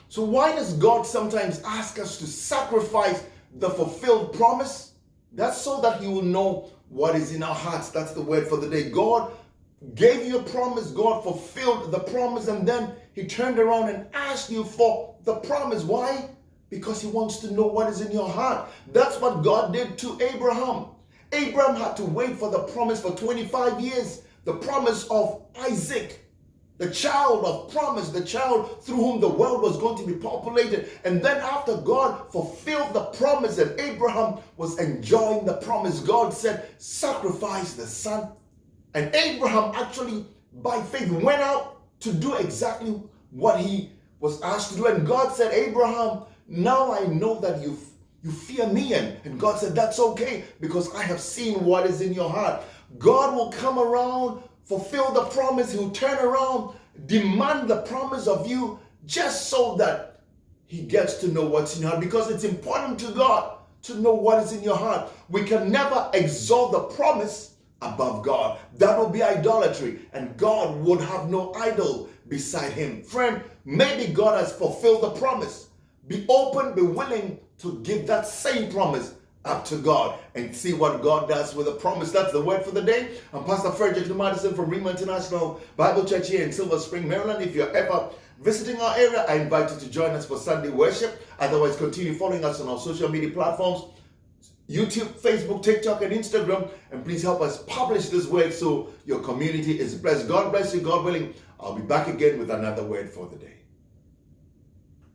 So why does God sometimes ask us to sacrifice the fulfilled promise? That's so that He will know what is in our hearts. That's the word for the day. God gave you a promise. God fulfilled the promise, and then He turned around and asked you for the promise. Why? Because He wants to know what is in your heart. That's what God did to Abraham. Abraham had to wait for the promise for 25 years. The promise of Isaac, the child of promise, the child through whom the world was going to be populated. And then after God fulfilled the promise and Abraham was enjoying the promise, God said, sacrifice the son. And Abraham actually, by faith, went out to do exactly what he was asked to do. And God said, Abraham, now I know that you fear me. And God said, that's okay, because I have seen what is in your heart. God will come around, fulfill the promise. He'll turn around, demand the promise of you, just so that He gets to know what's in your heart. Because it's important to God to know what is in your heart. We can never exalt the promise above God. That will be idolatry, and God would have no idol beside Him. Friend, maybe God has fulfilled the promise. Be open, be willing to give that same promise up to God and see what God does with the promise. That's the word for the day. I'm Pastor Frederick Nnoma-Addison from Rhema International Bible Church here in Silver Spring, Maryland. If you're ever visiting our area, I invite you to join us for Sunday worship. Otherwise, continue following us on our social media platforms, YouTube, Facebook, TikTok, and Instagram. And please help us publish this word so your community is blessed. God bless you. God willing, I'll be back again with another word for the day.